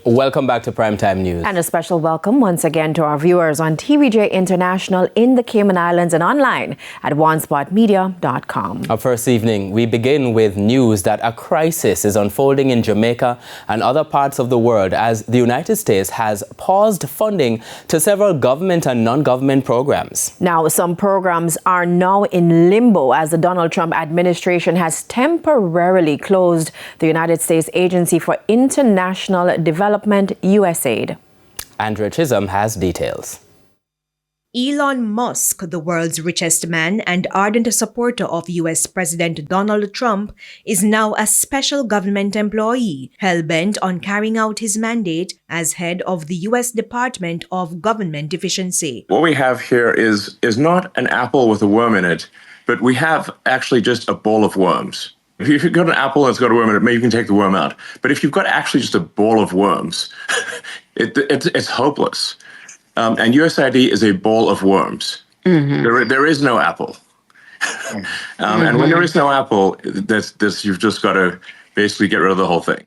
Welcome back to Primetime News. And a special welcome once again to our viewers on TVJ International in the Cayman Islands and online at onespotmedia.com. Our first evening, we begin with news that a crisis is unfolding in Jamaica and other parts of the world as the United States has paused funding to several government and non-government programs. Now, some programs are now in limbo as the Donald Trump administration has temporarily closed the United States Agency for International Development, USAID. Andrea Chisholm has details. Elon Musk, the world's richest man and ardent supporter of U.S. President Donald Trump, is now a special government employee, hell-bent on carrying out his mandate as head of the U.S. Department of Government Efficiency. What we have here is not an apple with a worm in it, but we have actually just a ball of worms. If you've got an apple and it's got a worm in it, maybe you can take the worm out. But if you've got actually just a ball of worms, it's hopeless. And USAID is a ball of worms. Mm-hmm. There is no apple. And when there is no apple, you've just got to basically get rid of the whole thing.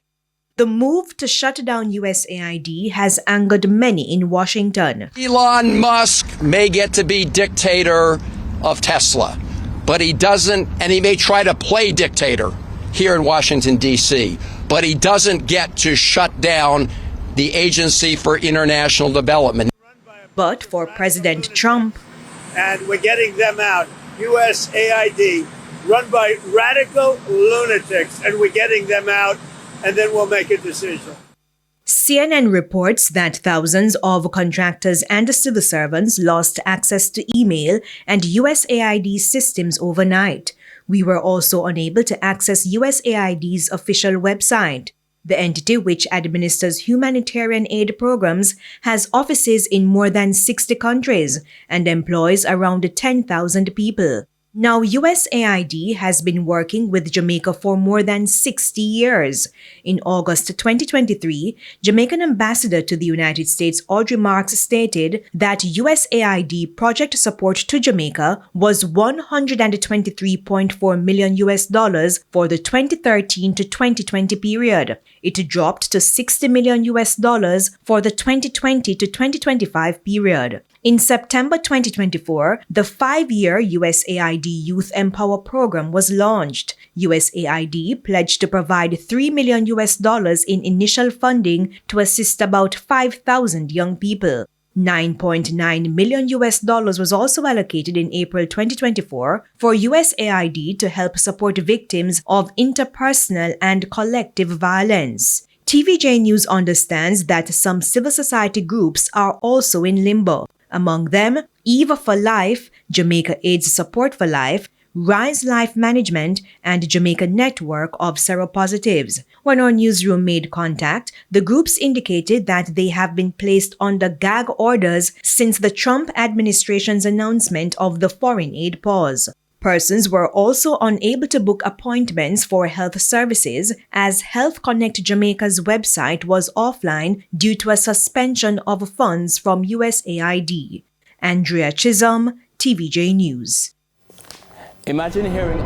The move to shut down USAID has angered many in Washington. Elon Musk may get to be dictator of Tesla, but he doesn't, and he may try to play dictator here in Washington, D.C., but he doesn't get to shut down the Agency for International Development. But for President Trump, and we're getting them out, USAID, run by radical lunatics, and we're getting them out, and then we'll make a decision. CNN reports that thousands of contractors and civil servants lost access to email and USAID systems overnight. We were also unable to access USAID's official website. The entity, which administers humanitarian aid programs, has offices in more than 60 countries and employs around 10,000 people. Now, USAID has been working with Jamaica for more than 60 years. In August 2023, Jamaican ambassador to the United States Audrey Marks stated that USAID project support to Jamaica was $123.4 million for the 2013 to 2020 period. It dropped to $60 million for the 2020 to 2025 period. In September 2024, the 5-year USAID Youth Empower program was launched. USAID pledged to provide $3 million in initial funding to assist about 5,000 young people. $9.9 million was also allocated in April 2024 for USAID to help support victims of interpersonal and collective violence. TVJ News understands that some civil society groups are also in limbo. Among them, Eva for Life, Jamaica AIDS Support for Life, Rise Life Management, and Jamaica Network of Seropositives. When our newsroom made contact, the groups indicated that they have been placed under gag orders since the Trump administration's announcement of the foreign aid pause. Persons were also unable to book appointments for health services as Health Connect Jamaica's website was offline due to a suspension of funds from USAID. Andrea Chisholm, TVJ News. Imagine hearing